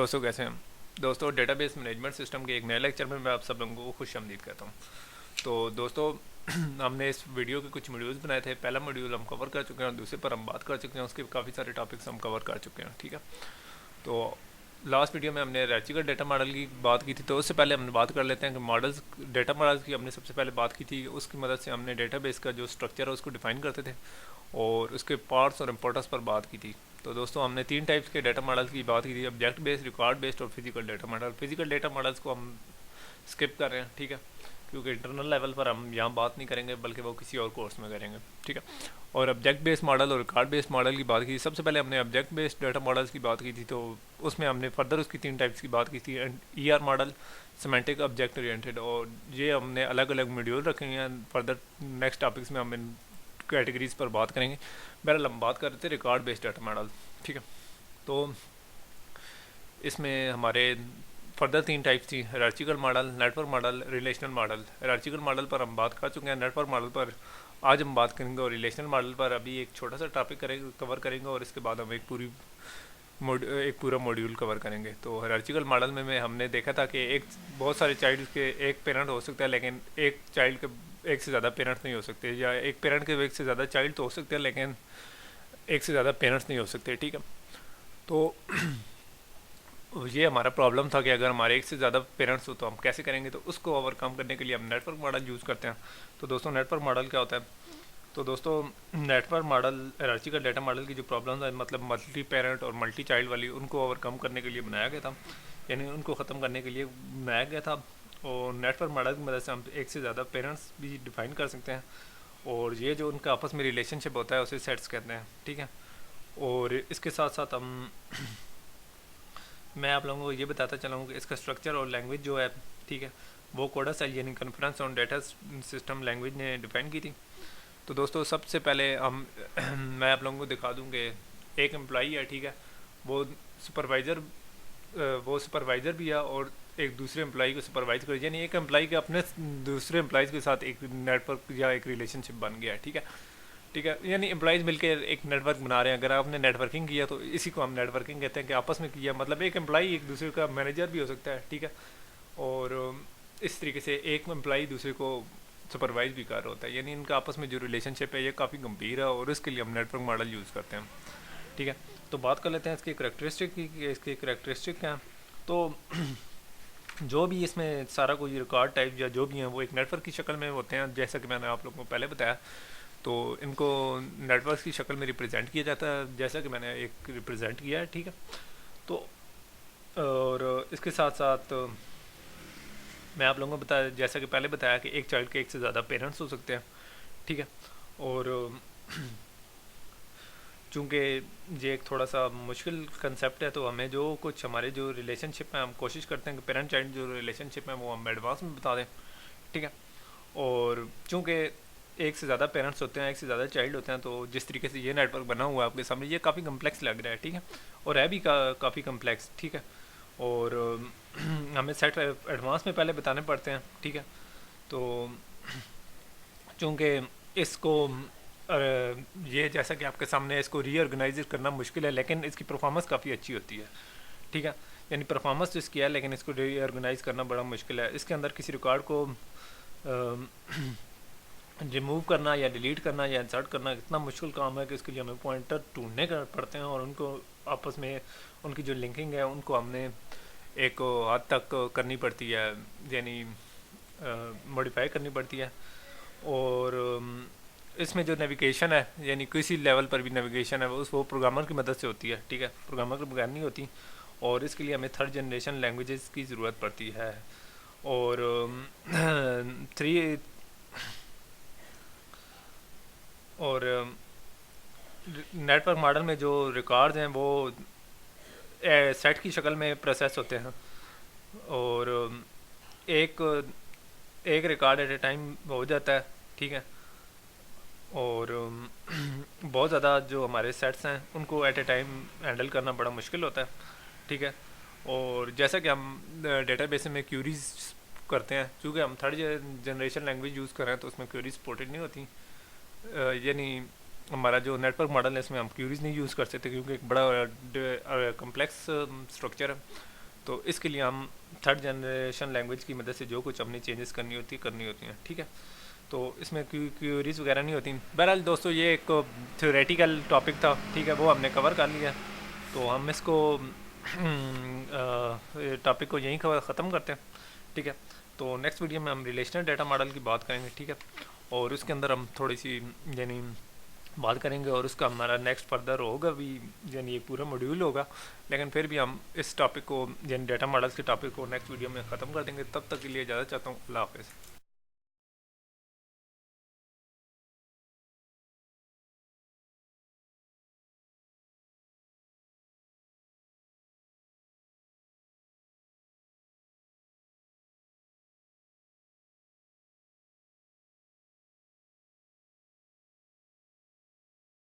दोस्तों कैसे हैं। दोस्तों डेटाबेस मैनेजमेंट सिस्टम के एक नए लेक्चर में मैं आप सब लोगों को खुशामदीद कहता हूं। तो दोस्तों हमने इस वीडियो के कुछ मॉड्यूल्स बनाए थे। पहला मॉड्यूल हम कवर कर चुके हैं और दूसरे पर हम बात कर चुके हैं। उसके काफ़ी सारे टॉपिक्स हम कवर कर चुके हैं। ठीक है, तो लास्ट वीडियो में हमने रैचिकल डेटा मॉडल की बात की थी। तो उससे पहले हम बात कर लेते हैं कि मॉडल्स डेटा मॉडल्स की हमने सबसे पहले बात की थी। उसकी मदद से हमने डेटाबेस का जो स्ट्रक्चर है उसको डिफाइन करते थे और उसके पार्ट्स और इम्पोर्टेंस पर बात की थी। तो दोस्तों हमने 3 टाइप्स के डेटा मॉडल्स की बात की थी, ऑब्जेक्ट बेस्ड, रिकॉर्ड बेस्ड और physical data model. Physical data models को हम स्किप कर रहे हैं, ठीक है, क्योंकि इंटरनल लेवल पर हम यहाँ बात नहीं करेंगे बल्कि वो किसी और कोर्स में करेंगे। ठीक है, और ऑब्जेक्ट बेस्ड मॉडल और रिकॉर्ड बेस्ड मॉडल की बात की। सबसे पहले हमने ऑब्जेक्ट बेस्ड डेटा मॉडल्स की बात की थी। तो उसमें हमने फर्दर उसकी 3 टाइप्स की बात की थी, E R model, semantic, object oriented, और ये हमने अलग अलग मॉड्यूल रखे हैं। फर्दर नेक्स्ट टॉपिक्स में हम इन कैटेगरीज पर बात करेंगे। बहरहाल हम बात कर रहे थे रिकॉर्ड बेस्ड डेटा मॉडल। ठीक है, तो इसमें हमारे फर्दर 3 टाइप्स थी, hierarchical model, network model, relational model. Hierarchical model पर हम बात कर चुके हैं। नेटवर्क मॉडल पर आज हम बात करेंगे और रिलेशनल मॉडल पर अभी एक छोटा सा टॉपिक कवर करेंगे और इसके बाद हम एक पूरा मॉड्यूल कवर करेंगे। तो हायरार्चिकल मॉडल में हमने देखा था कि बहुत सारे चाइल्ड के एक पेरेंट हो सकता है, लेकिन एक चाइल्ड के एक से ज़्यादा पेरेंट्स नहीं हो सकते, या एक पेरेंट के एक से ज़्यादा चाइल्ड तो हो सकते हैं लेकिन एक से ज़्यादा पेरेंट्स नहीं हो सकते। ठीक है, तो ये हमारा प्रॉब्लम था कि अगर हमारे एक से ज़्यादा पेरेंट्स हो तो हम कैसे करेंगे। तो उसको ओवरकम करने के लिए हम नेटवर्क मॉडल यूज़ करते हैं। तो दोस्तों नेटवर्क मॉडल क्या होता है? तो दोस्तों नेटवर्क मॉडल हायरार्चिकल डेटा मॉडल की जो प्रॉब्लम्स है, मतलब मल्टी पेरेंट और मल्टी चाइल्ड वाली, उनको ओवरकम करने के लिए बनाया गया था, यानी उनको ख़त्म करने के लिए बनाया गया था। और नेटवर्क मॉडल की मदद से हम एक से ज़्यादा पेरेंट्स भी डिफाइन कर सकते हैं, और ये जो उनका आपस में रिलेशनशिप होता है उसे सेट्स कहते हैं। ठीक है, और इसके साथ साथ मैं आप लोगों को ये बताता चलाऊँ कि इसका स्ट्रक्चर और लैंग्वेज जो है, ठीक है, वो कोडा सेल यानी conference on data system language ने डिफाइन की थी। तो दोस्तों सबसे पहले हम मैं आप लोगों को दिखा दूँ कि एक एम्प्लॉई है, ठीक है, वो सुपरवाइज़र भी है और एक दूसरे एम्प्लॉई को सुपरवाइज कर, यानी एक एम्प्लॉई के अपने दूसरे एम्प्लॉइज़ के साथ एक नेटवर्क या एक रिलेशनशिप बन गया है। ठीक है, ठीक है, यानी एम्प्लॉइज़ मिलकर एक नेटवर्क बना रहे हैं। अगर आपने नेटवर्किंग किया तो इसी को हम नेटवर्किंग कहते हैं कि आपस में किया, मतलब एक एम्प्लॉई एक दूसरे का मैनेजर भी हो सकता है। ठीक है, और इस तरीके से एक एम्प्लॉई दूसरे को सुपरवाइज भी कर रहा होता है, यानी इनका आपस में जो रिलेशनशिप है ये काफ़ी गंभीर है और इसके लिए हम नेटवर्क मॉडल यूज़ करते हैं। ठीक है, तो बात कर लेते हैं इसकी करेक्टरिस्टिक की, इसकी करेक्टरिस्टिक क्या है। तो जो भी इसमें सारा कोई रिकॉर्ड टाइप या जो भी हैं वो एक नेटवर्क की शक्ल में होते हैं, जैसा कि मैंने आप लोगों को पहले बताया। तो इनको नेटवर्क की शक्ल में रिप्रेजेंट किया जाता है, जैसा कि मैंने एक रिप्रेजेंट किया है। ठीक है, तो और इसके साथ साथ मैं आप लोगों को बताया, जैसा कि पहले बताया, कि एक चाइल्ड के एक से ज़्यादा पेरेंट्स हो सकते हैं। ठीक है, और चूँकि ये एक थोड़ा सा मुश्किल कंसेप्ट है, तो हमें जो कुछ हमारे जो रिलेशनशिप है हम कोशिश करते हैं कि पेरेंट चाइल्ड जो रिलेशनशिप है वो हम एडवांस में बता दें। ठीक है, और चूँकि एक से ज़्यादा पेरेंट्स होते हैं, एक से ज़्यादा चाइल्ड होते हैं, तो जिस तरीके से ये नेटवर्क बना हुआ है आपके सामने, ये काफ़ी कम्प्लेक्स लग रहा है। ठीक है, और है भी काफ़ी कम्प्लेक्स। ठीक है, और हमें सेट एडवांस में पहले बताने पड़ते हैं। ठीक है, तो चूँकि इसको ये जैसा कि आपके सामने इसको रीऑर्गेनाइज करना मुश्किल है, लेकिन इसकी परफॉर्मेंस काफ़ी अच्छी होती है। ठीक है, यानी परफॉर्मेंस तो इसकी है लेकिन इसको रीऑर्गेनाइज करना बड़ा मुश्किल है। इसके अंदर किसी रिकॉर्ड को रिमूव करना या डिलीट करना या इंसर्ट करना इतना मुश्किल काम है कि उसके लिए हमें पॉइंटर ढूंढने पड़ते हैं और उनको आपस में उनकी जो लिंकिंग है उनको हमने एक हद तक करनी पड़ती है, यानी मॉडिफाई करनी पड़ती है। और इसमें जो नेविगेशन है, यानी किसी लेवल पर भी नेविगेशन है वो प्रोग्रामर की मदद से होती है। ठीक है, प्रोग्रामर के बगैर नहीं होती, और इसके लिए हमें 3rd जनरेशन लैंग्वेजेस की ज़रूरत पड़ती है। और नेटवर्क मॉडल में जो रिकॉर्ड्स हैं वो सेट की शक्ल में प्रोसेस होते हैं, और एक एक रिकॉर्ड एट ए टाइम हो जाता है। ठीक है, और बहुत ज़्यादा जो हमारे सेट्स हैं उनको एट ए टाइम हैंडल करना बड़ा मुश्किल होता है। ठीक है, और जैसा कि हम डेटाबेस में क्यूरीज करते हैं, क्योंकि हम 3rd जनरेशन लैंग्वेज यूज़ कर रहे हैं तो उसमें क्यूरीज सपोर्टेड नहीं होती, यानी हमारा जो नेटवर्क मॉडल है इसमें हम क्यूरीज नहीं यूज़ कर सकते क्योंकि एक बड़ा कम्प्लेक्स स्ट्रक्चर है। तो इसके लिए हम थर्ड जनरेशन लैंग्वेज की मदद से जो कुछ हमने चेंजेस करनी होती हैं, ठीक है। तो इसमें क्यूरीज वगैरह नहीं होती। बहरहाल दोस्तों ये एक थ्योरेटिकल टॉपिक था, ठीक है, वो हमने कवर कर लिया। तो हम इसको टॉपिक को यहीं ख़त्म करते हैं, ठीक है। तो नेक्स्ट वीडियो में हम रिलेशनल डाटा मॉडल की बात करेंगे, ठीक है, और उसके अंदर हम थोड़ी सी यानी बात करेंगे, और उसका हमारा नेक्स्ट फर्दर होगा भी, यानी एक पूरा मॉड्यूल होगा। लेकिन फिर भी हम इस टॉपिक को यानी डाटा मॉडल्स के टॉपिक को नेक्स्ट वीडियो में ख़त्म कर देंगे। तब तक के लिए इजाज़त चाहता हूँ। अल्लाह हाफ़िज़।